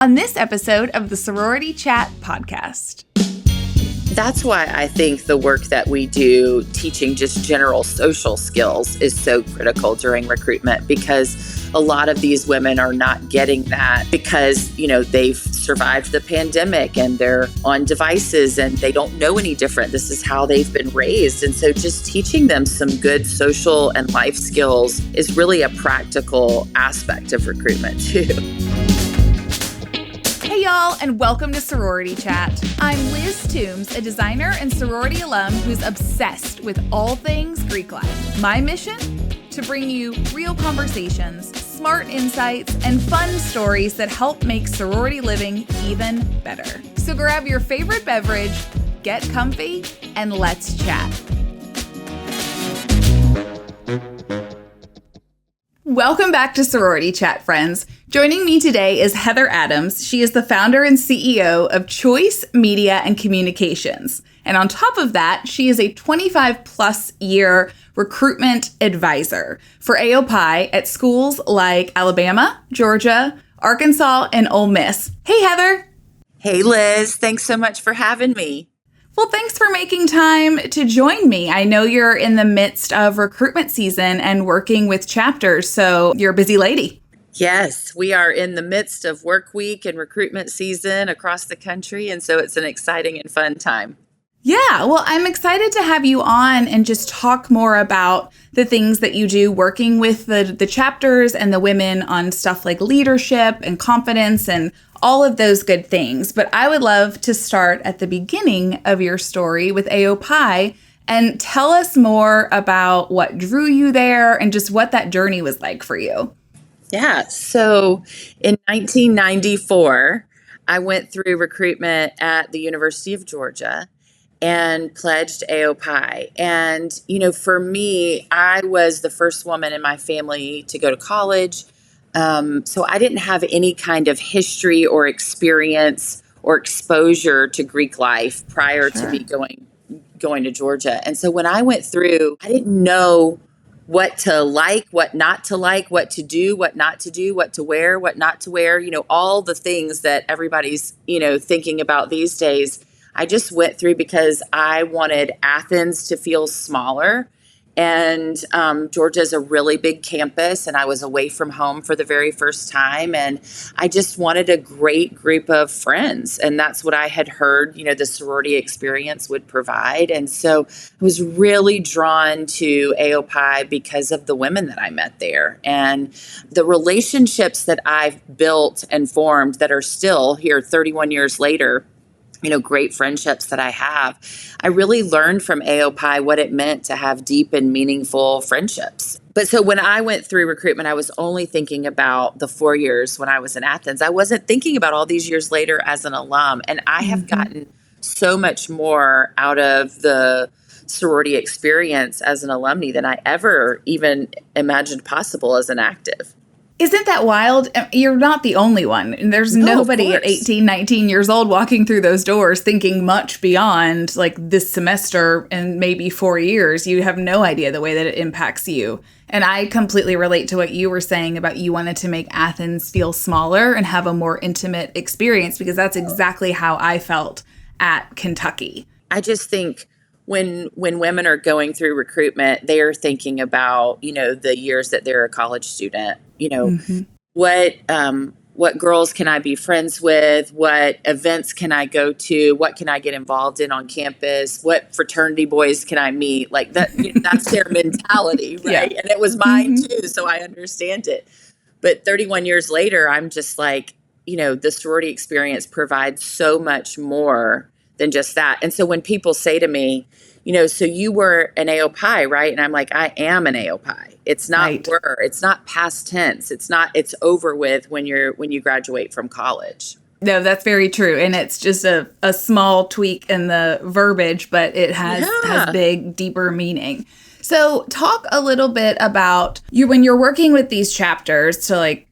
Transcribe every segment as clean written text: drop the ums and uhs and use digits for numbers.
on this episode of the Sorority Chat podcast. That's why I think the work that we do teaching just general social skills is so critical during recruitment, because a lot of these women are not getting that because, they've survived the pandemic and they're on devices and they don't know any different. This is how they've been raised. And so just teaching them some good social and life skills is really a practical aspect of recruitment too. Hey y'all, and welcome to Sorority Chat. I'm Liz Toombs, a designer and sorority alum who's obsessed with all things Greek life. My mission? To bring you real conversations, smart insights, and fun stories that help make sorority living even better. So grab your favorite beverage, get comfy, and let's chat. Welcome back to Sorority Chat, friends. Joining me today is Heather Adams. She is the founder and CEO of Choice Media and Communications. And on top of that, she is a 25-plus year recruitment advisor for AOPI at schools like Alabama, Georgia, Arkansas, and Ole Miss. Hey, Heather. Hey, Liz. Thanks so much for having me. Well, thanks for making time to join me. I know you're in the midst of recruitment season and working with chapters, so you're a busy lady. Yes, we are in the midst of work week and recruitment season across the country, and so it's an exciting and fun time. Yeah, well, I'm excited to have you on and just talk more about the things that you do working with the chapters and the women on stuff like leadership and confidence and all of those good things. But I would love to start at the beginning of your story with AOPI and tell us more about what drew you there and just what that journey was like for you. Yeah, so in 1994, I went through recruitment at the University of Georgia and pledged AOPI. And, for me, I was the first woman in my family to go to college. So I didn't have any kind of history or experience or exposure to Greek life prior to me going to Georgia. And so when I went through, I didn't know what to like, what not to like, what to do, what not to do, what to wear, what not to wear, all the things that everybody's, thinking about these days. I just went through because I wanted Athens to feel smaller. And Georgia is a really big campus, and I was away from home for the very first time. And I just wanted a great group of friends. And that's what I had heard, the sorority experience would provide. And so I was really drawn to AOPI because of the women that I met there and the relationships that I've built and formed that are still here 31 years later. Great friendships that I have. I really learned from AOPI what it meant to have deep and meaningful friendships. But so when I went through recruitment, I was only thinking about the 4 years when I was in Athens. I wasn't thinking about all these years later as an alum. And I have gotten so much more out of the sorority experience as an alumni than I ever even imagined possible as an active. Isn't that wild? You're not the only one. And there's nobody at 18, 19 years old walking through those doors thinking much beyond like this semester and maybe 4 years. You have no idea the way that it impacts you. And I completely relate to what you were saying about you wanted to make Athens feel smaller and have a more intimate experience, because that's exactly how I felt at Kentucky. I just think when women are going through recruitment, they are thinking about, the years that they're a college student. What girls can I be friends with? What events can I go to? What can I get involved in on campus? What fraternity boys can I meet? Like that, that's their mentality, right? Yeah. And it was mine too, so I understand it. But 31 years later, I'm just like, the sorority experience provides so much more than just that. And so when people say to me, so you were an AOPI, right? And I'm like, I am an AOPI. It's not were. It's not past tense. It's over with when you graduate from college. No, that's very true. And it's just a small tweak in the verbiage, but it has big, deeper meaning. So talk a little bit about when you're working with these chapters to like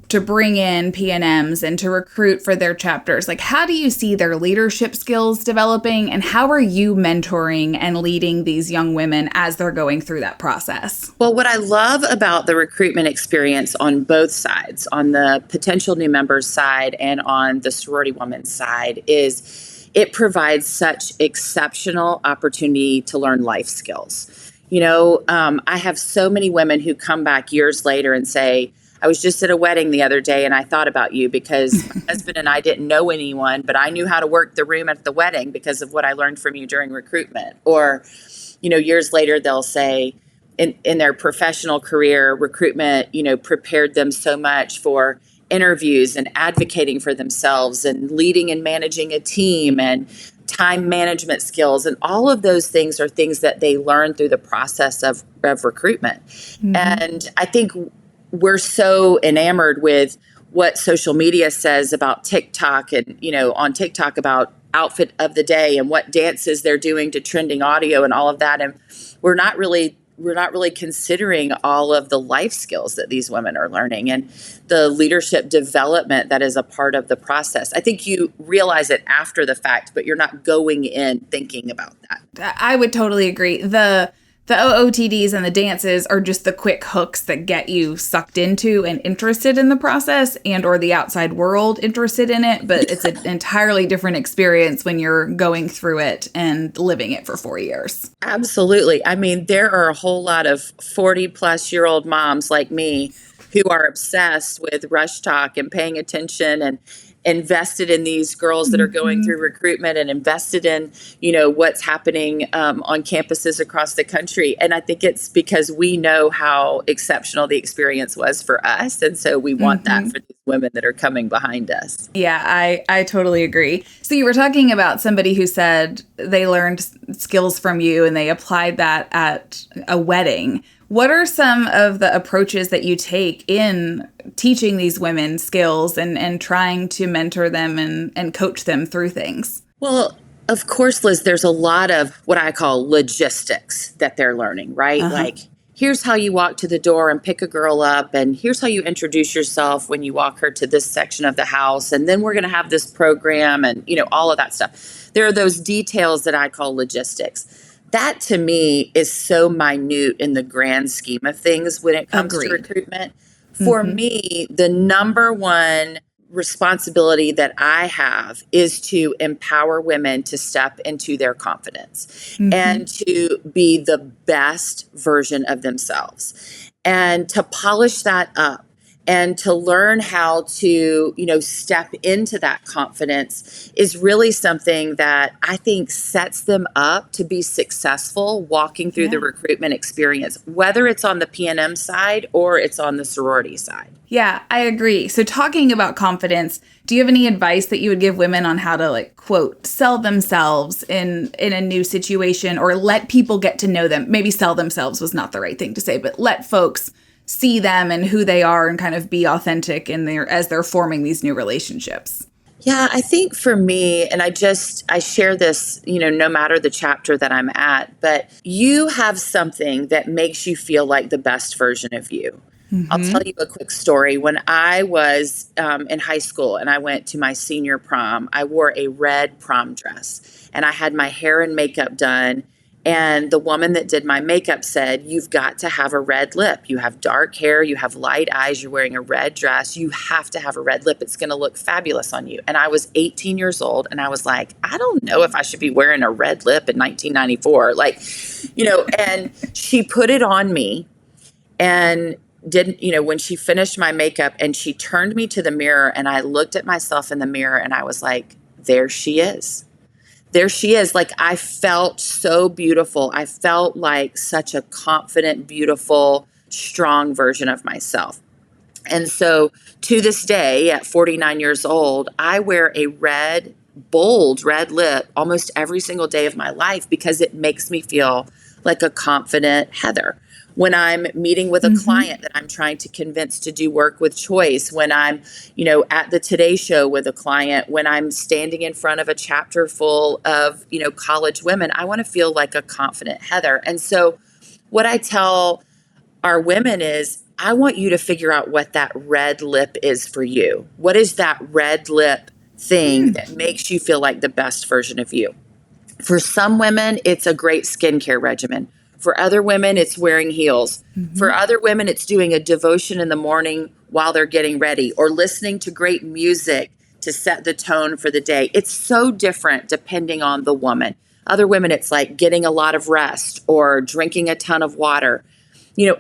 to bring in PNMs and to recruit for their chapters, like how do you see their leadership skills developing, and how are you mentoring and leading these young women as they're going through that process? Well, what I love about the recruitment experience on both sides, on the potential new members side and on the sorority woman's side, is it provides such exceptional opportunity to learn life skills. I have so many women who come back years later and say, I was just at a wedding the other day and I thought about you because my husband and I didn't know anyone, but I knew how to work the room at the wedding because of what I learned from you during recruitment. Or, years later, they'll say in their professional career, recruitment, prepared them so much for interviews and advocating for themselves and leading and managing a team and time management skills. And all of those things are things that they learn through the process of recruitment. Mm-hmm. And I think we're so enamored with what social media says about TikTok and, on TikTok about outfit of the day and what dances they're doing to trending audio and all of that. And we're not really considering all of the life skills that these women are learning and the leadership development that is a part of the process. I think you realize it after the fact, but you're not going in thinking about that. I would totally agree. The OOTDs and the dances are just the quick hooks that get you sucked into and interested in the process and or the outside world interested in it. But it's an entirely different experience when you're going through it and living it for 4 years. Absolutely. I mean, there are a whole lot of 40-plus-year-old moms like me who are obsessed with Rush Talk and paying attention and invested in these girls that are going through recruitment and invested in, what's happening on campuses across the country. And I think it's because we know how exceptional the experience was for us. And so we want that for these women that are coming behind us. Yeah, I totally agree. So you were talking about somebody who said they learned skills from you and they applied that at a wedding. What are some of the approaches that you take in teaching these women skills and trying to mentor them and coach them through things? Well, of course, Liz, there's a lot of what I call logistics that they're learning, right? Uh-huh. Like, here's how you walk to the door and pick a girl up, and here's how you introduce yourself when you walk her to this section of the house, and then we're going to have this program and, all of that stuff. There are those details that I call logistics. That to me is so minute in the grand scheme of things when it comes to recruitment. For me, the number one responsibility that I have is to empower women to step into their confidence and to be the best version of themselves and to polish that up. And to learn how to, step into that confidence is really something that I think sets them up to be successful walking through the recruitment experience, whether it's on the PNM side or it's on the sorority side. Yeah, I agree. So talking about confidence, do you have any advice that you would give women on how to, like, quote, sell themselves in a new situation or let people get to know them? Maybe sell themselves was not the right thing to say, but let folks see them and who they are and kind of be authentic as they're forming these new relationships. Yeah, I think for me, and I share this, no matter the chapter that I'm at, but you have something that makes you feel like the best version of you. I'll tell you a quick story. When I was in high school and I went to my senior prom, I wore a red prom dress and I had my hair and makeup done. And the woman that did my makeup said, you've got to have a red lip. You have dark hair, you have light eyes, you're wearing a red dress. You have to have a red lip. It's going to look fabulous on you. And I was 18 years old and I was like, I don't know if I should be wearing a red lip in 1994. And she put it on me and when she finished my makeup and she turned me to the mirror and I looked at myself in the mirror and I was like, there she is. There she is. Like, I felt so beautiful. I felt like such a confident, beautiful, strong version of myself. And so to this day, at 49 years old, I wear a bold red lip almost every single day of my life because it makes me feel like a confident Heather. When I'm meeting with a client that I'm trying to convince to do work with choice, when I'm, at the Today Show with a client, when I'm standing in front of a chapter full of, college women, I want to feel like a confident Heather. And so what I tell our women is, I want you to figure out what that red lip is for you. What is that red lip thing that makes you feel like the best version of you? For some women, it's a great skincare regimen. For other women, it's wearing heels. For other women, it's doing a devotion in the morning while they're getting ready or listening to great music to set the tone for the day. It's so different depending on the woman. Other women, it's like getting a lot of rest or drinking a ton of water.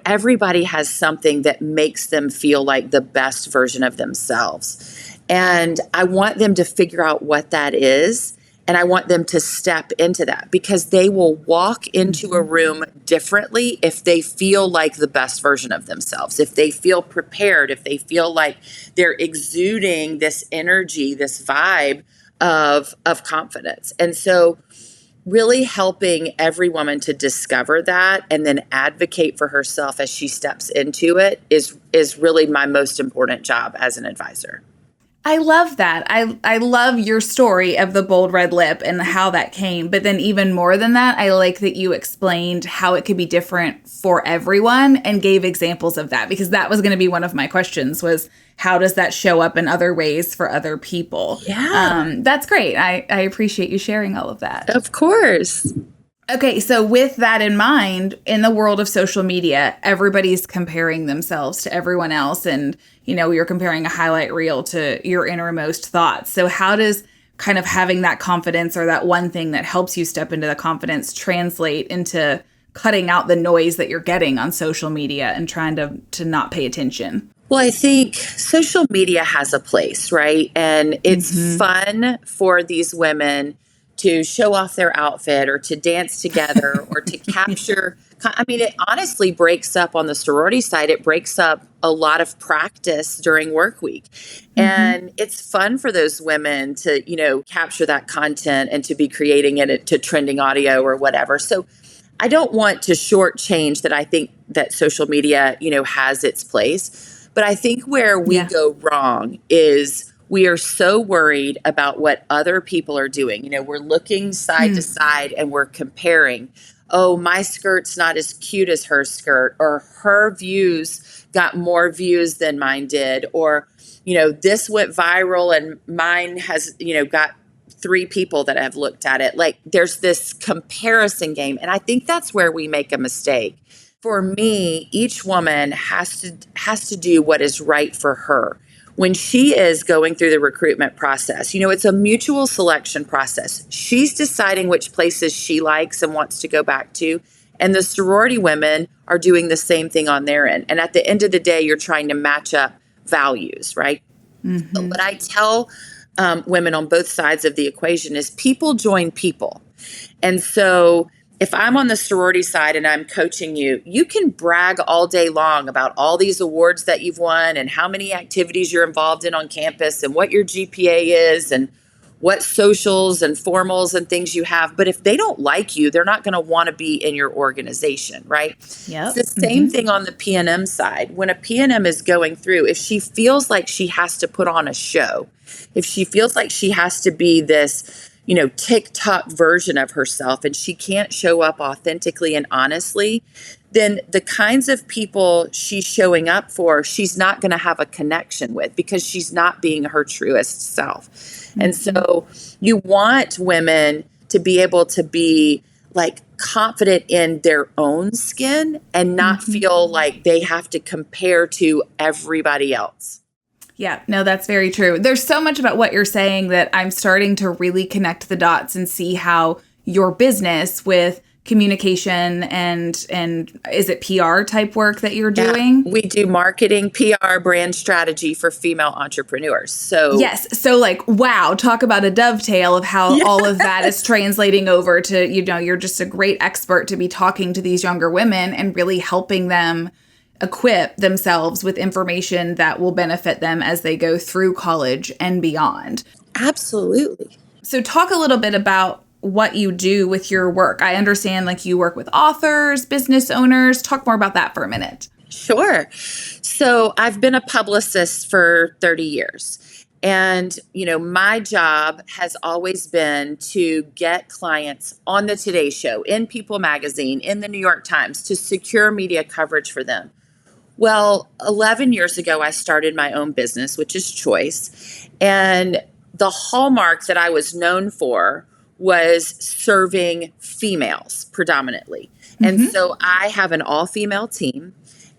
Everybody has something that makes them feel like the best version of themselves. And I want them to figure out what that is. And I want them to step into that because they will walk into a room differently if they feel like the best version of themselves, if they feel prepared, if they feel like they're exuding this energy, this vibe of confidence. And so really helping every woman to discover that and then advocate for herself as she steps into it is really my most important job as an advisor. I love that. I love your story of the bold red lip and how that came. But then even more than that, I like that you explained how it could be different for everyone and gave examples of that, because that was going to be one of my questions was how does that show up in other ways for other people? Yeah. That's great. I appreciate you sharing all of that. Of course. Okay, so with that in mind, in the world of social media, everybody's comparing themselves to everyone else. And, you're comparing a highlight reel to your innermost thoughts. So how does kind of having that confidence or that one thing that helps you step into the confidence translate into cutting out the noise that you're getting on social media and trying to not pay attention? Well, I think social media has a place, right? And it's fun for these women to show off their outfit or to dance together or to capture. I mean, it honestly breaks up on the sorority side. It breaks up a lot of practice during work week. And it's fun for those women to, capture that content and to be creating it to trending audio or whatever. So I don't want to shortchange that. I think that social media, has its place. But I think where we go wrong is we are so worried about what other people are doing. We're looking side to side and we're comparing. Oh, my skirt's not as cute as her skirt, or her views got more views than mine did, or, this went viral and mine has, got 3 people that have looked at it. Like there's this comparison game. And I think that's where we make a mistake. For me, each woman has to do what is right for her. When she is going through the recruitment process, it's a mutual selection process. She's deciding which places she likes and wants to go back to. And the sorority women are doing the same thing on their end. And at the end of the day, you're trying to match up values, right? But what I tell women on both sides of the equation is people join people. And so if I'm on the sorority side and I'm coaching you, you can brag all day long about all these awards that you've won and how many activities you're involved in on campus and what your GPA is and what socials and formals and things you have. But if they don't like you, they're not going to want to be in your organization, right? Yep. It's the same thing on the P&M side. When a P&M is going through, if she feels like she has to put on a show, if she feels like she has to be this TikTok version of herself and she can't show up authentically and honestly, then the kinds of people she's showing up for, she's not going to have a connection with because she's not being her truest self. And so you want women to be able to be like confident in their own skin and not feel like they have to compare to everybody else. Yeah, no, that's very true. There's so much about what you're saying that I'm starting to really connect the dots and see how your business with communication and is it PR type work that you're doing? We do marketing, PR, brand strategy for female entrepreneurs. So yes. So like, wow, talk about a dovetail of how all of that is translating over to, you're just a great expert to be talking to these younger women and really helping them equip themselves with information that will benefit them as they go through college and beyond. Absolutely. So talk a little bit about what you do with your work. I understand like you work with authors, business owners. Talk more about that for a minute. Sure. So I've been a publicist for 30 years. And, my job has always been to get clients on the Today Show, in People magazine, in the New York Times, to secure media coverage for them. Well, 11 years ago, I started my own business, which is Choice. And the hallmark that I was known for was serving females predominantly. And Mm-hmm. so I have an all-female team,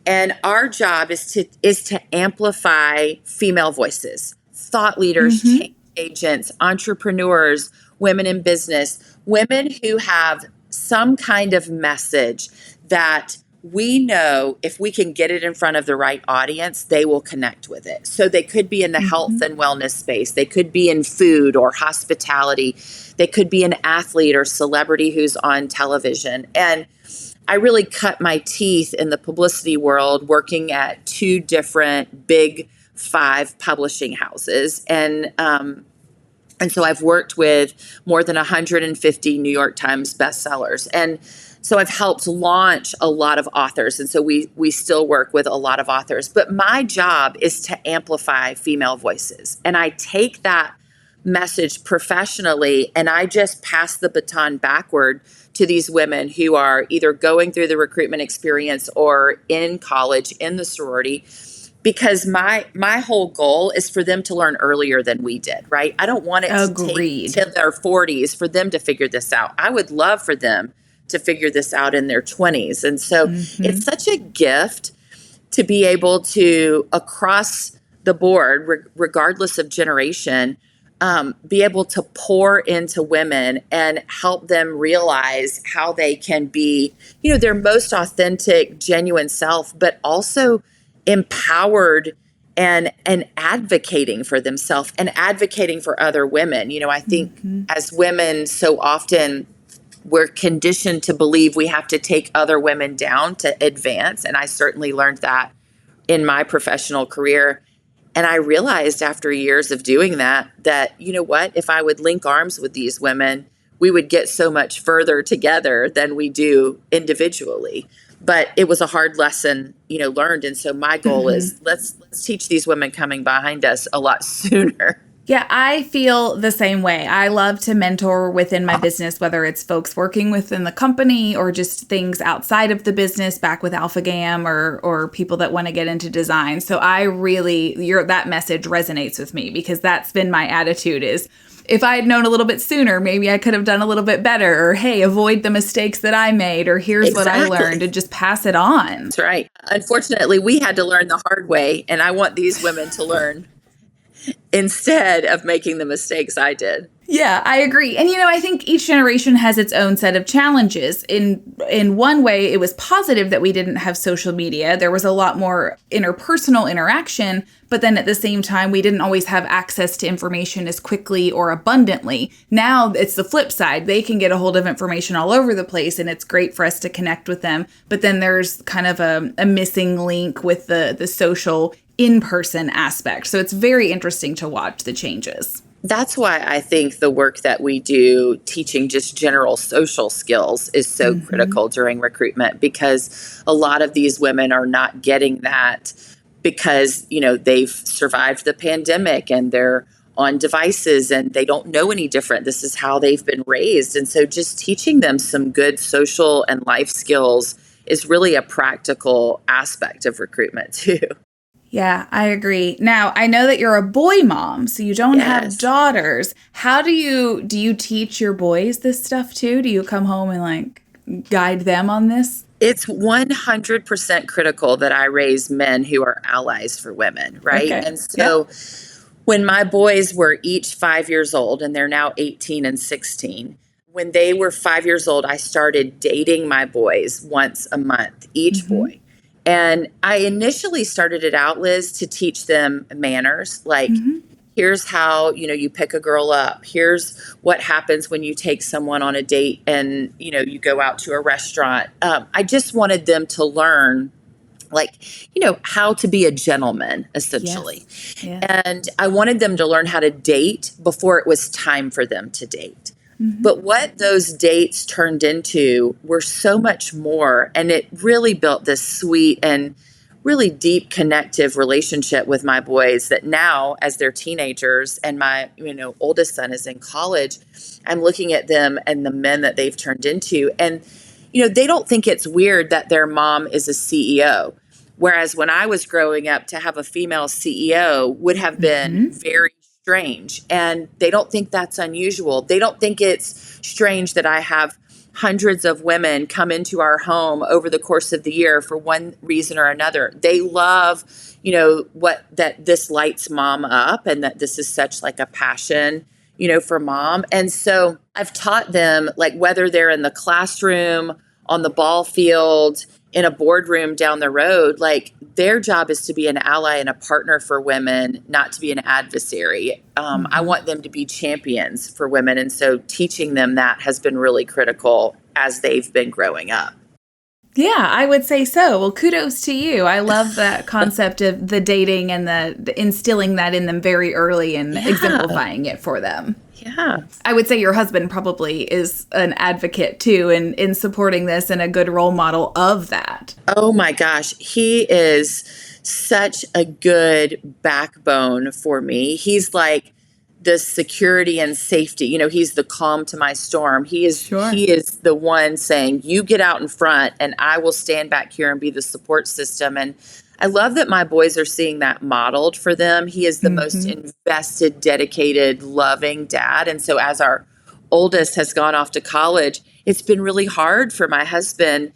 and our job is to amplify female voices, thought leaders, Mm-hmm. change agents, entrepreneurs, women in business, women who have some kind of message that we know if we can get it in front of the right audience, they will connect with it. So they could be in the Mm-hmm. health and wellness space. They could be in food or hospitality. They could be an athlete or celebrity who's on television. And I really cut my teeth in the publicity world working at two different big five publishing houses. And so I've worked with more than 150 New York Times bestsellers. And so I've helped launch a lot of authors. And so we still work with a lot of authors. But my job is to amplify female voices. And I take that message professionally and I just pass the baton backward to these women who are either going through the recruitment experience or in college in the sorority, because my whole goal is for them to learn earlier than we did, right? I don't want it to take Agreed. to their 40s for them to figure this out. I would love for them to figure this out in their 20s. And so Mm-hmm. it's such a gift to be able to, across the board, regardless of generation, be able to pour into women and help them realize how they can be, their most authentic, genuine self, but also empowered and advocating for themselves and advocating for other women. I think Mm-hmm. as women, so often we're conditioned to believe we have to take other women down to advance. And I certainly learned that in my professional career. And I realized after years of doing that, you know what, if I would link arms with these women, we would get so much further together than we do individually. But it was a hard lesson, learned. And so my goal Mm-hmm. is let's teach these women coming behind us a lot sooner. Yeah, I feel the same way. I love to mentor within my business, whether it's folks working within the company or just things outside of the business, back with Alpha Gam or people that want to get into design. So I really, that message resonates with me because that's been my attitude is if I had known a little bit sooner, maybe I could have done a little bit better, or hey, avoid the mistakes that I made, or here's what I learned, and just pass it on. That's right. Unfortunately, we had to learn the hard way, and I want these women to learn instead of making the mistakes I did. Yeah, I agree. And I think each generation has its own set of challenges. In one way, it was positive that we didn't have social media. There was a lot more interpersonal interaction, but then at the same time, we didn't always have access to information as quickly or abundantly. Now it's the flip side. They can get a hold of information all over the place, and it's great for us to connect with them. But then there's kind of a missing link with the social in-person aspect. So it's very interesting to watch the changes. That's why I think the work that we do teaching just general social skills is so Mm-hmm. critical during recruitment, because a lot of these women are not getting that because, they've survived the pandemic and they're on devices and they don't know any different. This is how they've been raised. And so just teaching them some good social and life skills is really a practical aspect of recruitment too. Yeah, I agree. Now, I know that you're a boy mom, so you don't have daughters. How do you teach your boys this stuff too? Do you come home and guide them on this? It's 100% critical that I raise men who are allies for women, right? Okay. And so when my boys were each 5 years old, and they're now 18 and 16, when they were 5 years old, I started dating my boys once a month, each boy. And I initially started it out, Liz, to teach them manners. Here's how, you pick a girl up. Here's what happens when you take someone on a date and, you go out to a restaurant. I just wanted them to learn, how to be a gentleman, essentially. Yes. Yeah. And I wanted them to learn how to date before it was time for them to date. But what those dates turned into were so much more. And it really built this sweet and really deep connective relationship with my boys that now, as they're teenagers and my, oldest son is in college, I'm looking at them and the men that they've turned into. And, they don't think it's weird that their mom is a CEO. Whereas when I was growing up, to have a female CEO would have been very strange. And they don't think that's unusual. They don't think it's strange that I have hundreds of women come into our home over the course of the year for one reason or another. They love, that this lights mom up and that this is such like a passion, for mom. And so I've taught them, like, whether they're in the classroom, on the ball field, in a boardroom down the road, like, their job is to be an ally and a partner for women, not to be an adversary. I want them to be champions for women. And so teaching them that has been really critical as they've been growing up. Yeah, I would say so. Well, kudos to you. I love that concept of the dating and the instilling that in them very early and exemplifying it for them. Yeah. I would say your husband probably is an advocate too in supporting this and a good role model of that. Oh my gosh. He is such a good backbone for me. He's like the security and safety. He's the calm to my storm. He is the one saying, you get out in front and I will stand back here and be the support system. And I love that my boys are seeing that modeled for them. He is the most invested, dedicated, loving dad. And so as our oldest has gone off to college, it's been really hard for my husband,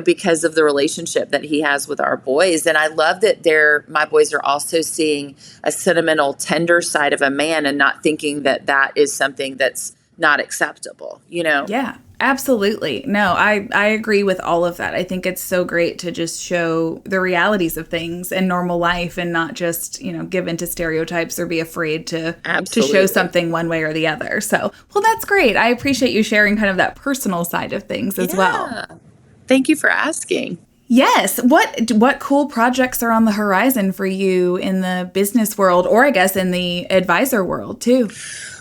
because of the relationship that he has with our boys. And I love that my boys are also seeing a sentimental, tender side of a man and not thinking that that is something that's not acceptable, Yeah, absolutely. No, I agree with all of that. I think it's so great to just show the realities of things in normal life and not just, give into stereotypes or be afraid to show something one way or the other. So, well, that's great. I appreciate you sharing kind of that personal side of things as well. Thank you for asking. Yes. What cool projects are on the horizon for you in the business world, or I guess in the advisor world too?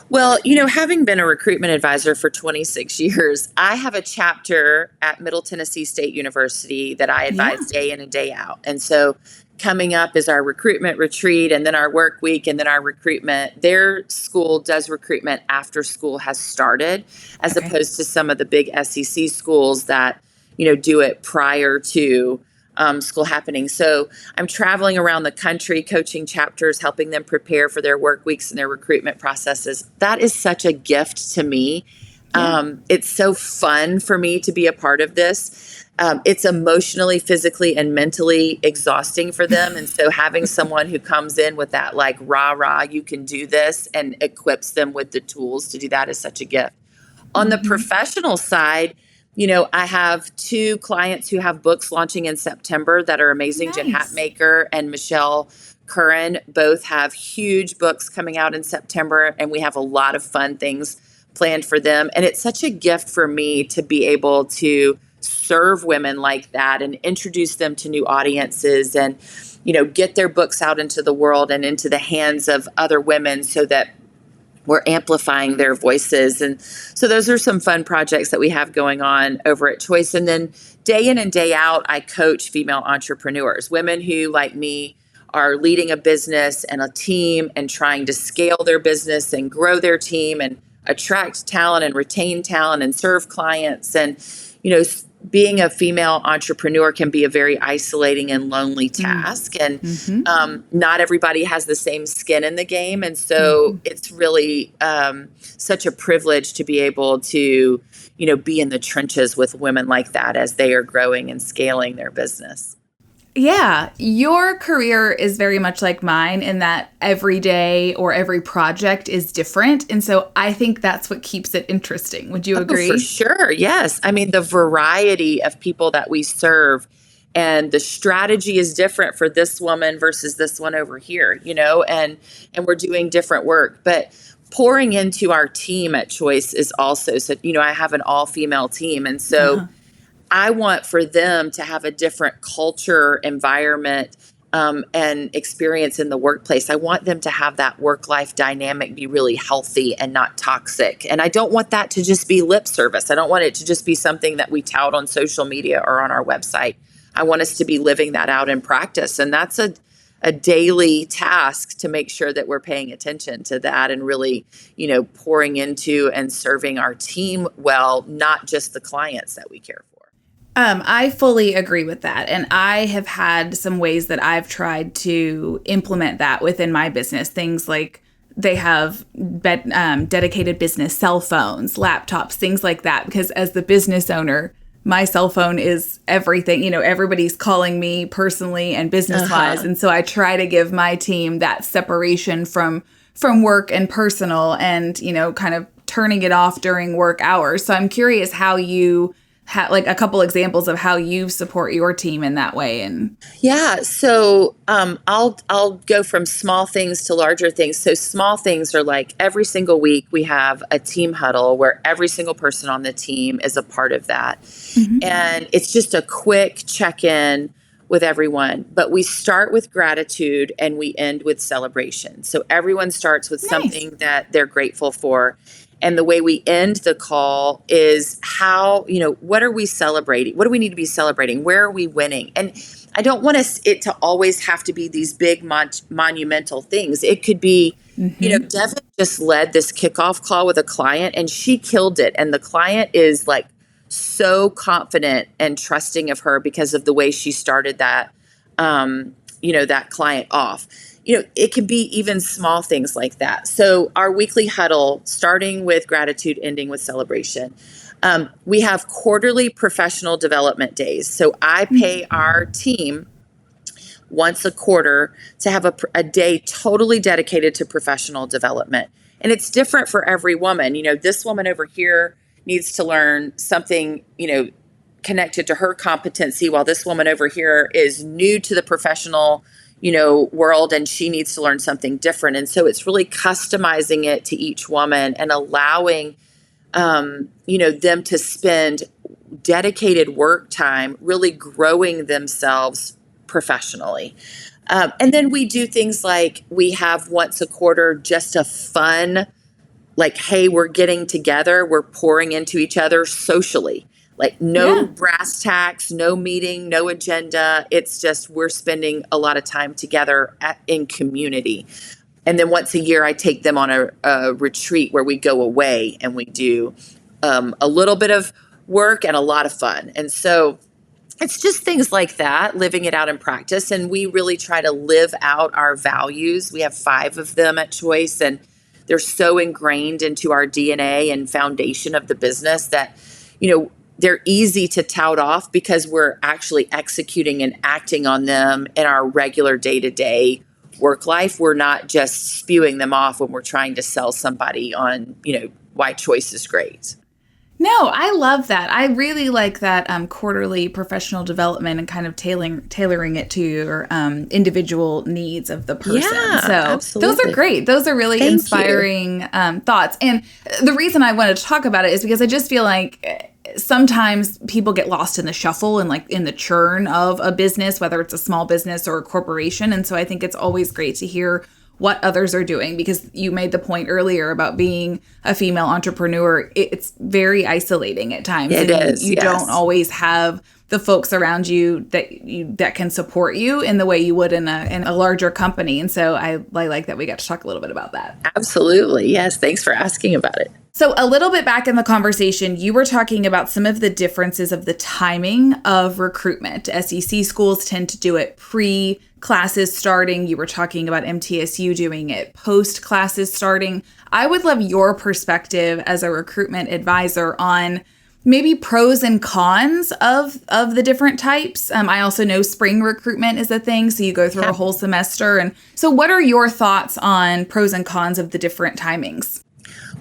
Well, having been a recruitment advisor for 26 years, I have a chapter at Middle Tennessee State University that I advise day in and day out. And so coming up is our recruitment retreat and then our work week and then our recruitment. Their school does recruitment after school has started, as opposed to some of the big SEC schools that do it prior to school happening. So I'm traveling around the country, coaching chapters, helping them prepare for their work weeks and their recruitment processes. That is such a gift to me. It's so fun for me to be a part of this. It's emotionally, physically, and mentally exhausting for them. And so having someone who comes in with that, like, rah, you can do this, and equips them with the tools to do that is such a gift. On the professional side, I have 2 clients who have books launching in September that are amazing. Nice. Jen Hatmaker and Michelle Curran both have huge books coming out in September, and we have a lot of fun things planned for them. And it's such a gift for me to be able to serve women like that and introduce them to new audiences and, get their books out into the world and into the hands of other women so that we're amplifying their voices. And so those are some fun projects that we have going on over at Choice. And then day in and day out, I coach female entrepreneurs, women who, like me, are leading a business and a team and trying to scale their business and grow their team and attract talent and retain talent and serve clients. And, being a female entrepreneur can be a very isolating and lonely task. And not everybody has the same skin in the game. And so it's really such a privilege to be able to, be in the trenches with women like that as they are growing and scaling their business. Yeah, your career is very much like mine in that every day or every project is different. And so I think that's what keeps it interesting. Would you agree? For sure. Yes. I mean, the variety of people that we serve and the strategy is different for this woman versus this one over here, and we're doing different work. But pouring into our team at Choice is also, so, I have an all-female team. And so I want for them to have a different culture, environment, and experience in the workplace. I want them to have that work-life dynamic be really healthy and not toxic. And I don't want that to just be lip service. I don't want it to just be something that we tout on social media or on our website. I want us to be living that out in practice. And that's a daily task to make sure that we're paying attention to that and really, pouring into and serving our team well, not just the clients that we care for. I fully agree with that. And I have had some ways that I've tried to implement that within my business. Things like they have dedicated business cell phones, laptops, things like that. Because as the business owner, my cell phone is everything. You know, everybody's calling me personally and business wise. And so I try to give my team that separation from work and personal and, you know, kind of turning it off during work hours. So I'm curious how you like a couple examples of how you support your team in that way. And Yeah, so I'll go from small things to larger things. So small things are like every single week we have a team huddle where every single person on the team is a part of that. And it's just a quick check-in with everyone. But we start with gratitude and we end with celebration. So everyone starts with something that they're grateful for. And the way we end the call is how, you know, what are we celebrating? What do we need to be celebrating? Where are we winning? And I don't want it to always have to be these big monumental things. It could be, you know, Devin just led this kickoff call with a client and she killed it. And the client is like so confident and trusting of her because of the way she started that, you know, that client off. You know, it can be even small things like that. So our weekly huddle, starting with gratitude, ending with celebration. We have quarterly professional development days. So I pay our team once a quarter to have a day totally dedicated to professional development. And it's different for every woman. You know, this woman over here needs to learn something, you know, connected to her competency, while this woman over here is new to the professional, you know, world, and she needs to learn something different. And so it's really customizing it to each woman and allowing, you know, them to spend dedicated work time really growing themselves professionally. And then we do things like we have once a quarter just a fun, like, hey, we're getting together, we're pouring into each other socially. Like no brass tacks, no meeting, no agenda. It's just we're spending a lot of time together in community. And then once a year, I take them on a retreat where we go away and we do a little bit of work and a lot of fun. And so it's just things like that, living it out in practice. And we really try to live out our values. We have 5 of them at Choice, and they're so ingrained into our DNA and foundation of the business that, you know, they're easy to tout off because we're actually executing and acting on them in our regular day-to-day work life. We're not just spewing them off when we're trying to sell somebody on, you know, why Choice is great. No, I love that. I really like that quarterly professional development and kind of tailoring it to your individual needs of the person. Yeah, so absolutely. Those are great. Those are really inspiring thoughts. And the reason I wanted to talk about it is because I just feel like sometimes people get lost in the shuffle and like in the churn of a business, whether it's a small business or a corporation. And so I think it's always great to hear what others are doing, because you made the point earlier about being a female entrepreneur. It's very isolating at times. It is. You don't always have the folks around you that can support you in the way you would in a larger company. And so I like that we got to talk a little bit about that. Absolutely. Yes. Thanks for asking about it. So a little bit back in the conversation, you were talking about some of the differences of the timing of recruitment. SEC schools tend to do it pre-classes starting. You were talking about MTSU doing it post-classes starting. I would love your perspective as a recruitment advisor on maybe pros and cons of the different types. I also know spring recruitment is a thing, so you go through a whole semester. And so what are your thoughts on pros and cons of the different timings?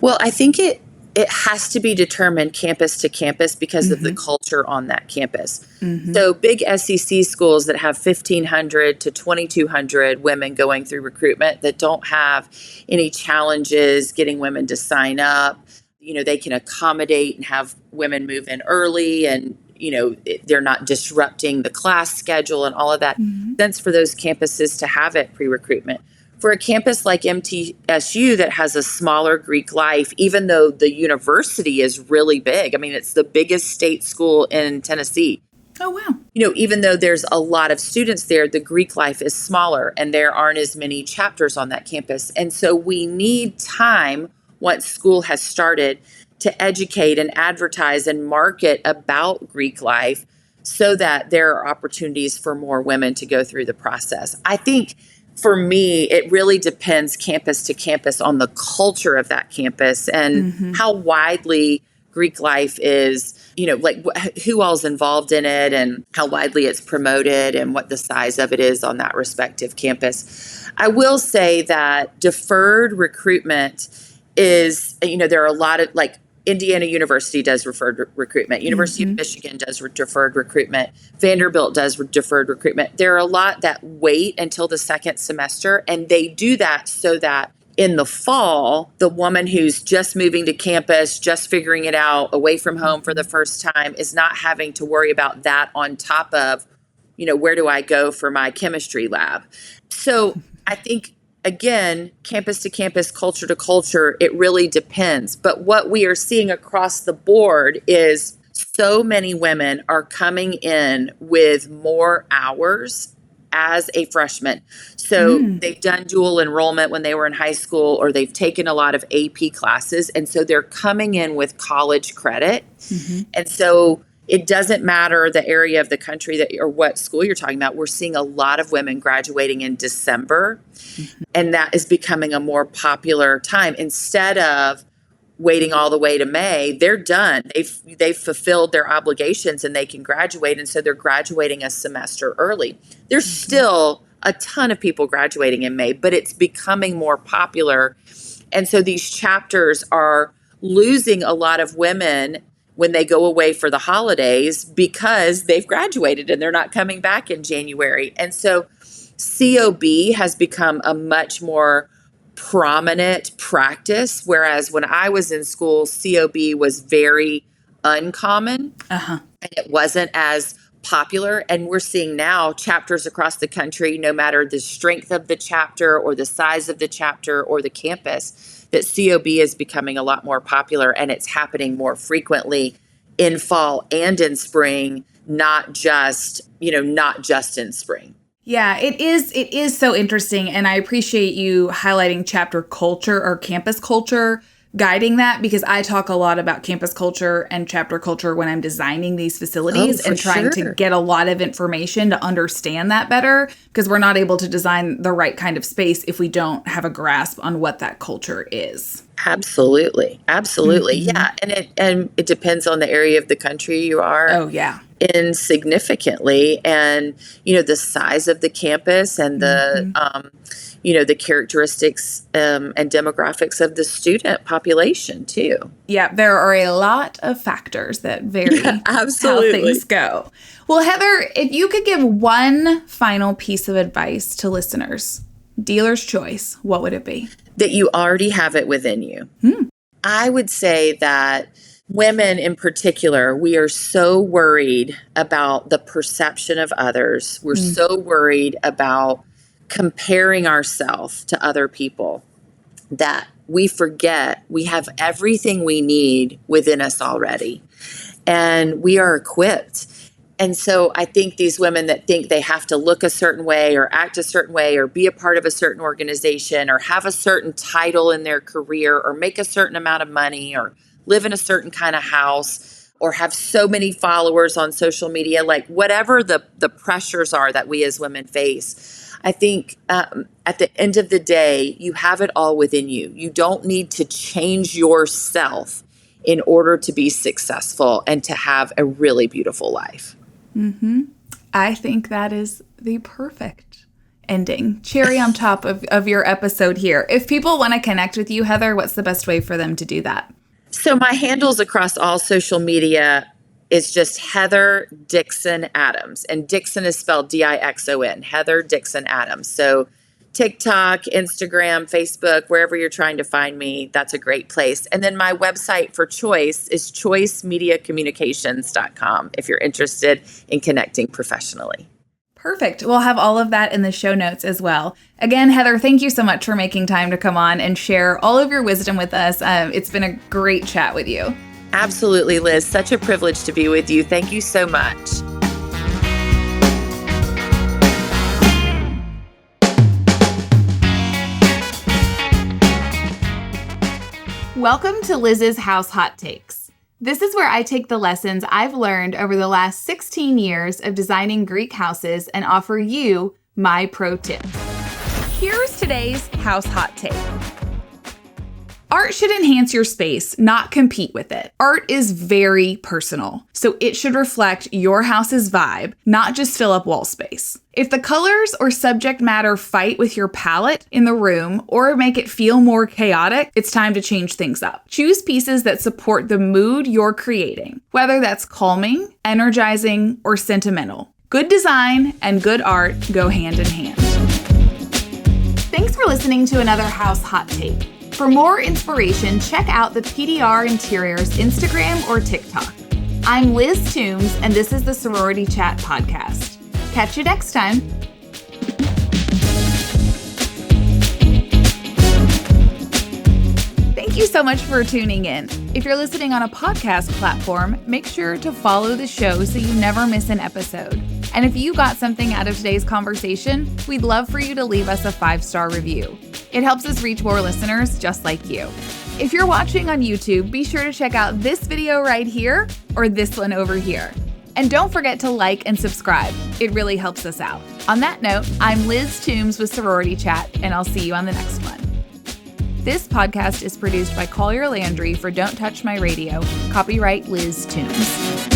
Well, I think it has to be determined campus to campus because of the culture on that campus. So big SEC schools that have 1,500 to 2,200 women going through recruitment that don't have any challenges getting women to sign up, you know, they can accommodate and have women move in early, and, you know, they're not disrupting the class schedule and all of that. Sense for those campuses to have it pre-recruitment. For a campus like MTSU that has a smaller Greek life, even though the university is really big, I mean, it's the biggest state school in Tennessee. Oh, wow. You know, even though there's a lot of students there, the Greek life is smaller and there aren't as many chapters on that campus. And so we need time once school has started to educate and advertise and market about Greek life so that there are opportunities for more women to go through the process. I think for me, it really depends campus to campus on the culture of that campus and how widely Greek life is, like who all's involved in it and how widely it's promoted and what the size of it is on that respective campus. I will say that deferred recruitment is, there are a lot of like Indiana University does deferred recruitment. University of Michigan does deferred recruitment. Vanderbilt does deferred recruitment. There are a lot that wait until the second semester, and they do that so that in the fall, the woman who's just moving to campus, just figuring it out, away from home for the first time, is not having to worry about that on top of, where do I go for my chemistry lab? So I think, again, campus to campus, culture to culture, it really depends. But what we are seeing across the board is so many women are coming in with more hours as a freshman. So they've done dual enrollment when they were in high school, or they've taken a lot of AP classes. And so they're coming in with college credit. And so it doesn't matter the area of the country that or what school you're talking about. We're seeing a lot of women graduating in December, and that is becoming a more popular time. Instead of waiting all the way to May, they're done. They've fulfilled their obligations and they can graduate. And so they're graduating a semester early. There's still a ton of people graduating in May, but it's becoming more popular. And so these chapters are losing a lot of women when they go away for the holidays because they've graduated and they're not coming back in January. And so COB has become a much more prominent practice, whereas when I was in school, COB was very uncommon and it wasn't as popular. And we're seeing now chapters across the country, no matter the strength of the chapter or the size of the chapter or the campus, that COB is becoming a lot more popular, and it's happening more frequently in fall and in spring, not just in spring. Yeah, it is so interesting. And I appreciate you highlighting chapter culture or campus culture, guiding that, because I talk a lot about campus culture and chapter culture when I'm designing these facilities and trying to get a lot of information to understand that better, because we're not able to design the right kind of space if we don't have a grasp on what that culture is. Absolutely. Yeah. And it depends on the area of the country you are. Oh, yeah. In significantly, and the size of the campus and the the characteristics and demographics of the student population too. Yeah, there are a lot of factors that vary how things go. Well, Heather, if you could give one final piece of advice to listeners, dealer's choice, what would it be? That you already have it within you. I would say that women in particular, we are so worried about the perception of others. We're so worried about comparing ourselves to other people that we forget we have everything we need within us already, and we are equipped. And so I think these women that think they have to look a certain way or act a certain way or be a part of a certain organization or have a certain title in their career or make a certain amount of money or live in a certain kind of house or have so many followers on social media, like whatever the pressures are that we as women face, I think at the end of the day, you have it all within you. You don't need to change yourself in order to be successful and to have a really beautiful life. I think that is the perfect ending. Cherry on top of your episode here. If people want to connect with you, Heather, what's the best way for them to do that? So my handles across all social media is just Heather Dixon Adams. And Dixon is spelled Dixon, Heather Dixon Adams. So TikTok, Instagram, Facebook, wherever you're trying to find me, that's a great place. And then my website for choice is choicemediacommunications.com if you're interested in connecting professionally. Perfect. We'll have all of that in the show notes as well. Again, Heather, thank you so much for making time to come on and share all of your wisdom with us. It's been a great chat with you. Absolutely, Liz. Such a privilege to be with you. Thank you so much. Welcome to Liz's House Hot Takes. This is where I take the lessons I've learned over the last 16 years of designing Greek houses and offer you my pro tip. Here's today's house hot take. Art should enhance your space, not compete with it. Art is very personal, so it should reflect your house's vibe, not just fill up wall space. If the colors or subject matter fight with your palette in the room or make it feel more chaotic, it's time to change things up. Choose pieces that support the mood you're creating, whether that's calming, energizing, or sentimental. Good design and good art go hand in hand. Thanks for listening to another House Hot Take. For more inspiration, check out the PDR Interiors Instagram or TikTok. I'm Liz Toombs, and this is the Sorority Chat podcast. Catch you next time. Thank you so much for tuning in. If you're listening on a podcast platform, make sure to follow the show so you never miss an episode. And if you got something out of today's conversation, we'd love for you to leave us a 5-star review. It helps us reach more listeners just like you. If you're watching on YouTube, be sure to check out this video right here or this one over here. And don't forget to like and subscribe. It really helps us out. On that note, I'm Liz Toombs with Sorority Chat, and I'll see you on the next one. This podcast is produced by Collier Landry for Don't Touch My Radio. Copyright Liz Toombs.